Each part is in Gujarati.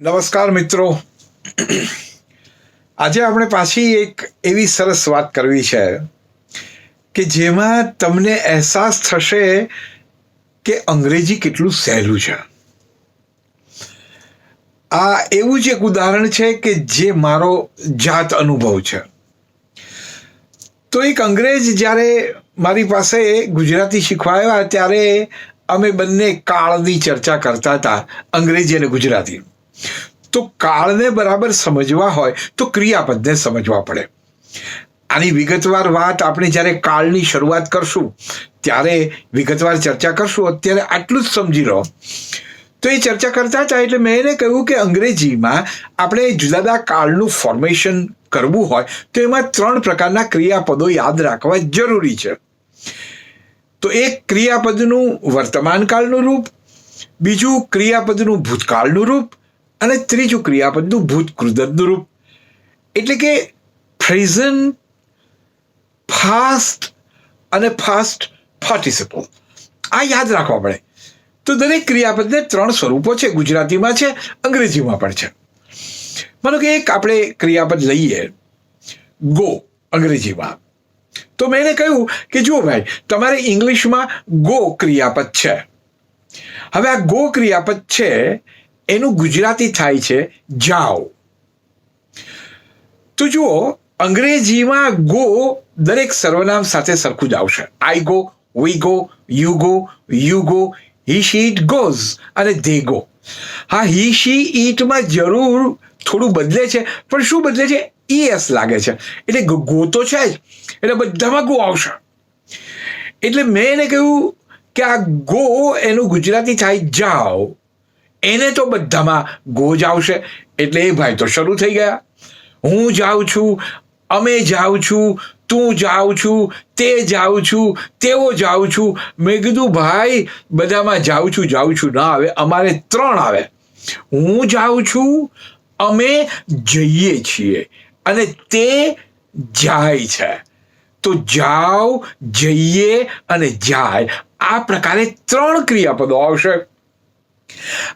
નમસ્કાર મિત્રો. આજે આપણે પાછી એક એવી સરસ વાત કરવી છે કે જેમાં તમને અહેસાસ થશે કે અંગ્રેજી કેટલું સહેલું છે. આ એવું જ એક ઉદાહરણ છે કે જે મારો જાત અનુભવ છે. તો એક અંગ્રેજ જ્યારે મારી પાસે ગુજરાતી શીખવા આવ્યા ત્યારે અમે બંને કાળની ચર્ચા કરતા હતા, અંગ્રેજી અને ગુજરાતી. તો કાળને બરાબર સમજવા હોય તો ક્રિયાપદને સમજવા પડે. આની વિગતવાર વાત આપણે જ્યારે કાળની શરૂઆત કરશું ત્યારે વિગતવાર ચર્ચા કરશું. અત્યારે આટલું જ સમજી લો. તો એ ચર્ચા કરતા હતા એટલે મેં એને કહ્યું કે અંગ્રેજીમાં આપણે જુદા જુદા કાળનું ફોર્મેશન કરવું હોય તો એમાં 3 પ્રકારના ક્રિયાપદો યાદ રાખવા જરૂરી છે. તો એક ક્રિયાપદનું વર્તમાન કાળનું રૂપ, બીજું ક્રિયાપદનું ભૂતકાળનું રૂપ અને ત્રીજું ક્રિયાપદનું ભૂતકૃદંતનું રૂપ. એટલે કે પ્રેઝન્ટ, ફાસ્ટ અને ફાસ્ટ પાર્ટિસિપલ. આ યાદ રાખવા પડે. તો દરેક ક્રિયાપદને 3 સ્વરૂપો છે. ગુજરાતીમાં છે, અંગ્રેજીમાં પણ છે. માનો કે એક આપણે ક્રિયાપદ લઈએ, ગો અંગ્રેજીમાં. તો મેં એને કહ્યું કે જુઓ ભાઈ, તમારે ઇંગ્લિશમાં ગો ક્રિયાપદ છે. હવે આ ગો ક્રિયાપદ છે એનું ગુજરાતી થાય છે જાઓ. તો જુઓ, અંગ્રેજીમાં ગો દરેક સર્વનામ સાથે સરખું જ આવશે. I go, we go, you go, he she it goes અને ધે ગો. હા, હી શી ઇટમાં જરૂર થોડું બદલે છે, પણ શું બદલે છે? ES લાગે છે. એટલે ગો તો છે જ, એટલે બધામાં ગો આવશે. એટલે મેં એને કહ્યું કે આ ગો એનું ગુજરાતી થાય જાઓ. એને તો બધામાં ગો જ આવશે. એટલે એ ભાઈ તો શરૂ થઈ ગયા. હું જાઉં છું, અમે જાઉં છું, તું જાઉં છું, તે જાઉં છું, તેઓ જાઉં છું. મેં કીધું ભાઈ બધામાં જાઉં છું ના આવે, અમારે 3 આવે. હું જાઉં છું, અમે જઈએ છીએ અને તે જાય છે. તો જાઓ, જઈએ અને જાય, આ પ્રકારે 3 ક્રિયાપદો આવશે.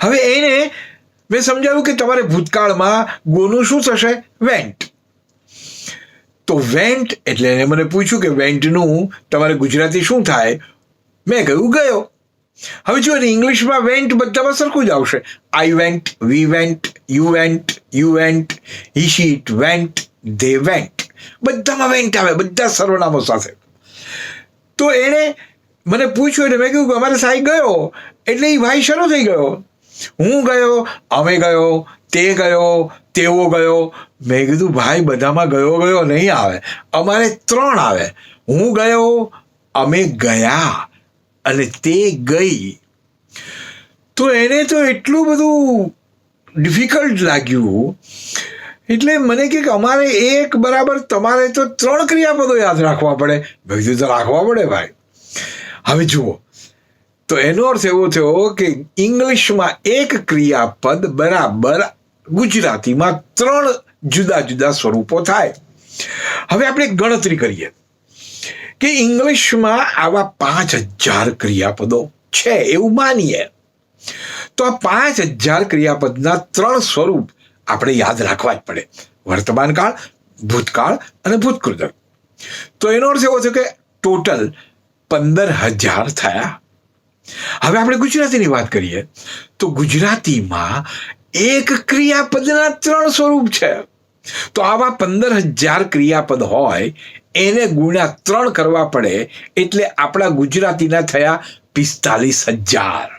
હવે એને મેં સમજાવ્યું કે તમારે ભૂતકાળમાં ગોનું શું થશે? વેન્ટ. તો વેન્ટ એટલે એને મને પૂછ્યું કે વેન્ટનું તમારે ગુજરાતી શું થાય? મેં કહ્યું ગયો. હવે જો ઇંગ્લિશમાં વેન્ટ બધામાં સરખું જ આવશે. I went, we went, you went, he she it went, they went. બધામાં વેન્ટ આવે, બધા સર્વનામો સાથે. તો એણે મને પૂછ્યું એટલે મેં કહ્યું કે અમારે સાહેબ ગયો. એટલે એ ભાઈ શરૂ થઈ ગયો. હું ગયો, અમે ગયો, તે ગયો, તેવો ગયો. મેં કીધું ભાઈ બધામાં ગયો નહીં આવે, અમારે 3 આવે. હું ગયો, અમે ગયા અને તે ગઈ. તો એને તો એટલું બધું ડિફિકલ્ટ લાગ્યું. એટલે મને કે અમારે એક બરાબર તમારે તો 3 ક્રિયાપદો યાદ રાખવા પડે. મેં કીધું તો રાખવા પડે ભાઈ. હવે જુઓ, તો એનો અર્થ એવો થયો કે ઇંગ્લિશમાં એક ક્રિયાપદ બરાબર ગુજરાતીમાં 3 જુદા જુદા સ્વરૂપો થાય. હવે આપણે ગણતરી કરીએ કે ઇંગ્લિશમાં આવા 5000 ક્રિયાપદો છે એવું માનીએ. તો આ 5000 ક્રિયાપદના 3 સ્વરૂપ આપણે યાદ રાખવા જ પડે: વર્તમાન કાળ, ભૂતકાળ અને ભૂતકૃદંત. તો એનો અર્થ એવો થયો કે ટોટલ 15000 થયા. હવે આપણે ગુજરાતીની વાત કરીએ તો ગુજરાતીમાં એક ક્રિયાપદના 3 સ્વરૂપ છે. તો આવા 15000 ક્રિયાપદ હોય એને ગુણ્યા 3 કરવા પડે. એટલે આપણા ગુજરાતીના થયા 45000.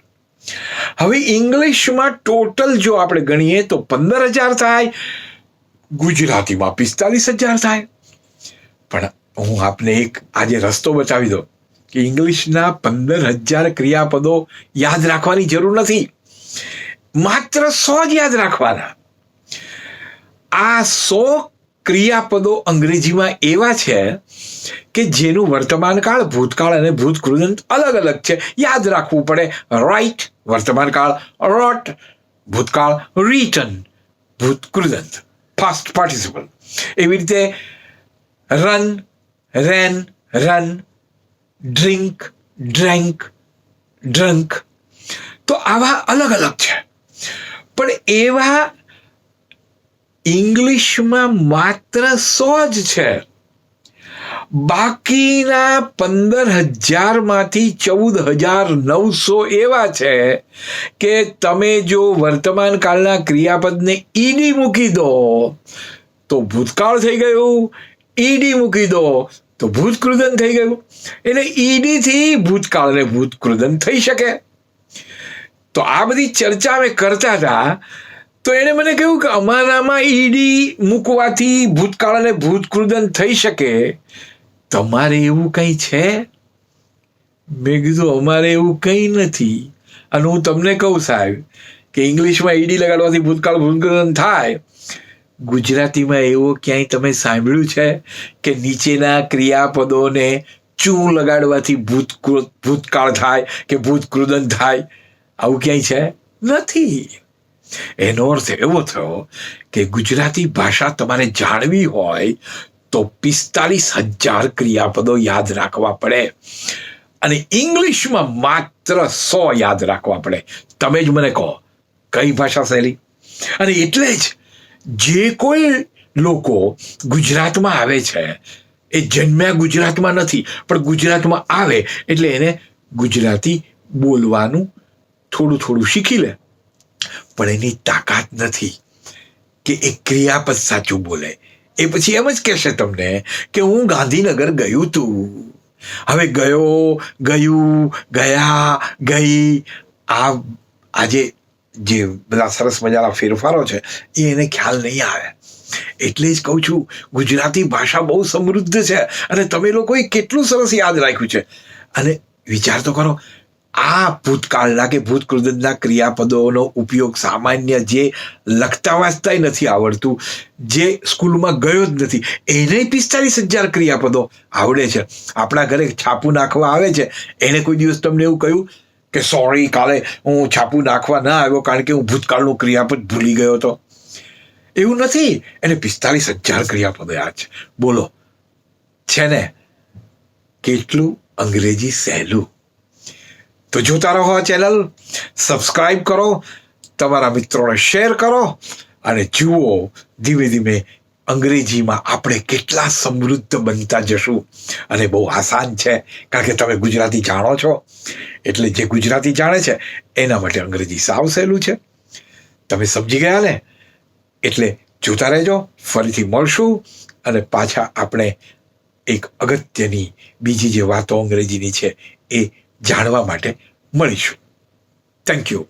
હવે ઇંગ્લિશમાં ટોટલ જો આપણે ગણીએ તો 15000 થાય, ગુજરાતીમાં 45000 થાય. પણ હું આપને એક આજે રસ્તો બતાવી દઉં કે ઇંગ્લિશના 15000 ક્રિયાપદો યાદ રાખવાની જરૂર નથી, માત્ર 100 જ યાદ રાખવાના. આ 100 ક્રિયાપદો અંગ્રેજીમાં એવા છે કે જેનું વર્તમાન કાળ, ભૂતકાળ અને ભૂતકૃદંત અલગ અલગ છે. યાદ રાખવું પડે. રાઇટ વર્તમાન કાળ, રોટ ભૂતકાળ, રિટન ભૂતકૃદંત, ફાસ્ટ પાર્ટિસિપલ. એવી રીતે રન, રેન, રન, ડ્રિંક, ડ્રેન્ક, ડ્રંક. તો આવા અલગ અલગ છે. પણ એવા ઇંગ્લિશમાં માત્ર 100 જ છે. બાકીના 15,000માંથી 14,900 એવા છે કે તમે જો વર્તમાન કાળના ક્રિયાપદને ઈડી મૂકી દો તો ભૂતકાળ થઈ ગયું, ઈડી મૂકી દો તો ભૂતકૃદન થઈ ગયું. એટલે ઈડીથી ભૂતકાળને ભૂતકૃદન થઈ શકે. તો આ બધી ચર્ચા અમે કરતા હતા, તો એણે મને કહ્યું કે અમારામાં ઈડી મૂકવાથી ભૂતકાળ અને ભૂતકૃદન થઈ શકે, તમારે એવું કંઈ છે? મેં કીધું અમારે એવું કંઈ નથી. અને હું તમને કહું સાહેબ કે ઇંગ્લિશમાં ઈડી લગાડવાથી ભૂતકાળ ભૂતકૃદન થાય, ગુજરાતીમાં એવો ક્યાંય તમે સાંભળ્યું છે કે નીચેના ક્રિયાપદોને ચું લગાડવાથી ભૂતકાળ થાય કે ભૂતકૃદન થાય? આવું ક્યાંય છે? નથી. એનો અર્થ એવો થયો કે ગુજરાતી ભાષા તમારે જાણવી હોય તો 45,000 ક્રિયાપદો યાદ રાખવા પડે, અને ઇંગ્લિશમાં માત્ર 100 યાદ રાખવા પડે. તમે જ મને કહો કઈ ભાષા શૈલી? અને એટલે જ જે કોઈ લોકો ગુજરાતમાં આવે છે એ જન્મ્યા ગુજરાતમાં નથી, પણ ગુજરાતમાં આવે એટલે એને ગુજરાતી બોલવાનું થોડું થોડું શીખી લે, પણ એની તાકાત નથી કે એ ક્રિયાપદ સાચું બોલે. એ પછી એમ જ કહેશે તમને કે હું ગાંધીનગર ગયું તું. હવે ગયો, ગયું, ગયા, ગઈ, આજે જે બધા સરસ મજાના ફેરફારો છે એ એને ખ્યાલ નહીં આવે. એટલે જ કહું છું ગુજરાતી ભાષા બહુ સમૃદ્ધ છે, અને તમે લોકોએ કેટલું સરસ યાદ રાખ્યું છે. અને વિચાર તો કરો, આ ભૂતકાળના કે ભૂતકૃદનના ક્રિયાપદોનો ઉપયોગ સામાન્ય જે લખતા વાંચતાય નથી આવડતું, જે સ્કૂલમાં ગયો જ નથી, એને 45,000 ક્રિયાપદો આવડે છે. આપણા ઘરે છાપું નાખવા આવે છે, એને કોઈ દિવસ તમને એવું કહ્યું કે સોરી કાલે હું છાપું નાખવા ના આવ્યો કારણ કે હું ભૂતકાળનું ક્રિયાપદ ભૂલી ગયો હતો? એવું નથી. એને 45,000 ક્રિયાપદો યાદ છે. બોલો, છે ને કેટલું અંગ્રેજી સહેલું. તો જોતા રહો આ ચેનલ, સબસ્ક્રાઈબ કરો, તમારા મિત્રોને શેર કરો, અને જુઓ ધીમે ધીમે અંગ્રેજીમાં આપણે કેટલા સમૃદ્ધ બનતા જશું. અને બહુ આસાન છે, કારણ કે તમે ગુજરાતી જાણો છો. એટલે જે ગુજરાતી જાણે છે એના માટે અંગ્રેજી સાવ સહેલું છે. તમે સમજી ગયા ને? એટલે જોતા રહેજો. ફરીથી મળશું અને પાછા આપણે એક અગત્યની બીજી જે વાતો અંગ્રેજીની છે એ જાણવા માટે મળીશું. Thank you.